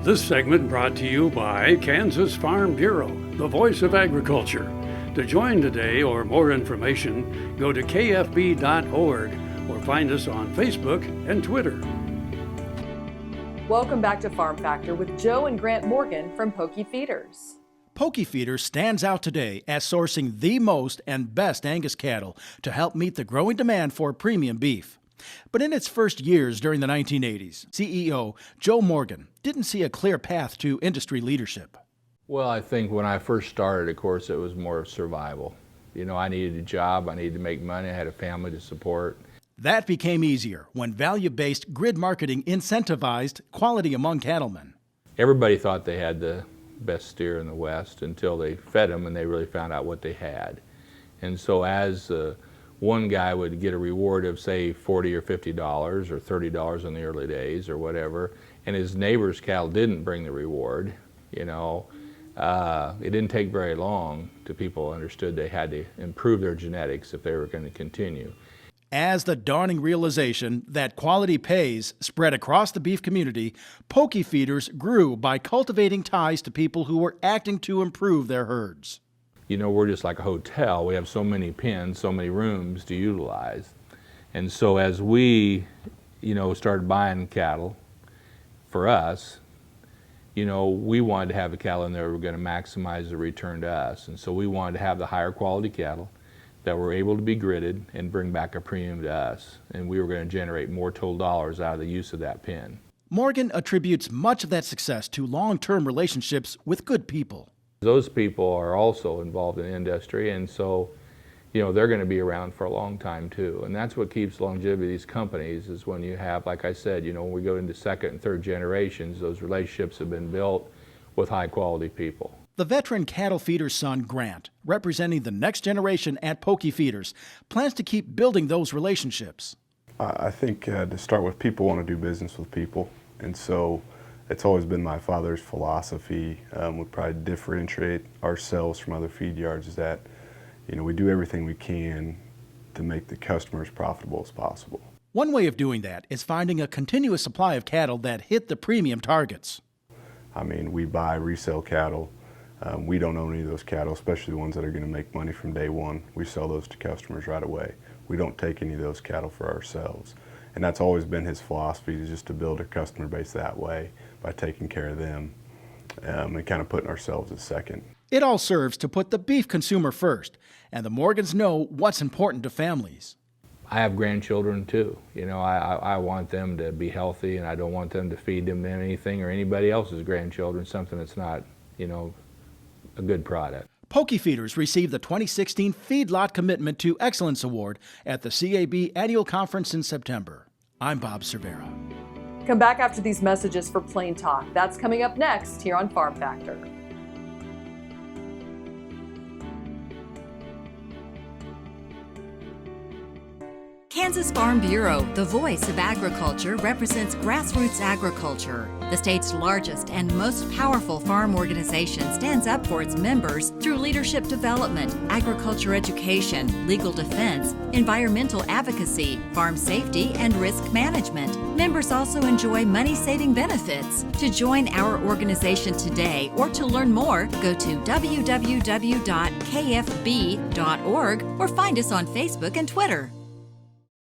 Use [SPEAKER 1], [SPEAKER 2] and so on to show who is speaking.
[SPEAKER 1] This segment brought to you by Kansas Farm Bureau, the voice of agriculture. To join today or more information, go to kfb.org or find us on Facebook and Twitter.
[SPEAKER 2] Welcome back to Farm Factor with Joe and Grant Morgan from Poky Feeders.
[SPEAKER 3] Poky Feeders stands out today as sourcing the most and best Angus cattle to help meet the growing demand for premium beef. But in its first years during the 1980s, CEO Joe Morgan didn't see a clear path to industry leadership.
[SPEAKER 4] Well, I think when I first started, of course, it was more survival. You know, I needed a job, I needed to make money, I had a family to support.
[SPEAKER 3] That became easier when value-based grid marketing incentivized quality among cattlemen.
[SPEAKER 4] Everybody thought they had the best steer in the West until they fed them and they really found out what they had. And so as one guy would get a reward of, say, $40 or $50 or $30 in the early days or whatever, and his neighbor's cattle didn't bring the reward, you know, it didn't take very long till people understood they had to improve their genetics if they were going to continue.
[SPEAKER 3] As the dawning realization that quality pays spread across the beef community, Poky Feeders grew by cultivating ties to people who were acting to improve their herds.
[SPEAKER 4] You know, we're just like a hotel. We have so many pens, so many rooms to utilize. And so as we, you know, started buying cattle for us, you know, we wanted to have the cattle in there that were going to maximize the return to us. And so we wanted to have the higher quality cattle that were able to be gridded and bring back a premium to us. And we were going to generate more total dollars out of the use of that pen.
[SPEAKER 3] Morgan attributes much of that success to long-term relationships with good people.
[SPEAKER 4] Those people are also involved in the industry, and so, you know, they're going to be around for a long time too. And that's what keeps longevity of these companies, is when you have, like I said, you know, when we go into second and third generations, those relationships have been built with high quality people.
[SPEAKER 3] The veteran cattle feeder's son, Grant, representing the next generation at Poky Feeders, plans to keep building those relationships.
[SPEAKER 5] I think to start with, people want to do business with people, and so it's always been my father's philosophy. We probably differentiate ourselves from other feed yards is that, you know, we do everything we can to make the customer as profitable as possible.
[SPEAKER 3] One way of doing that is finding a continuous supply of cattle that hit the premium targets.
[SPEAKER 5] I mean, we buy resale cattle. We don't own any of those cattle, especially the ones that are going to make money from day one. We sell those to customers right away. We don't take any of those cattle for ourselves. And that's always been his philosophy, is just to build a customer base that way by taking care of them and kind of putting ourselves as second.
[SPEAKER 3] It all serves to put the beef consumer first, and the Morgans know what's important to families.
[SPEAKER 4] I have grandchildren too. You know, I want them to be healthy, and I don't want them to feed them anything or anybody else's grandchildren something that's not, you know, a good product.
[SPEAKER 3] Poky Feeders received the 2016 Feedlot Commitment to Excellence Award at the CAB Annual Conference in September. I'm Bob Cervera.
[SPEAKER 2] Come back after these messages for Plain Talk. That's coming up next here on Farm Factor.
[SPEAKER 6] Kansas Farm Bureau, the voice of agriculture, represents grassroots agriculture. The state's largest and most powerful farm organization stands up for its members through leadership development, agriculture education, legal defense, environmental advocacy, farm safety, and risk management. Members also enjoy money-saving benefits. To join our organization today or to learn more, go to www.kfb.org or find us on Facebook and Twitter.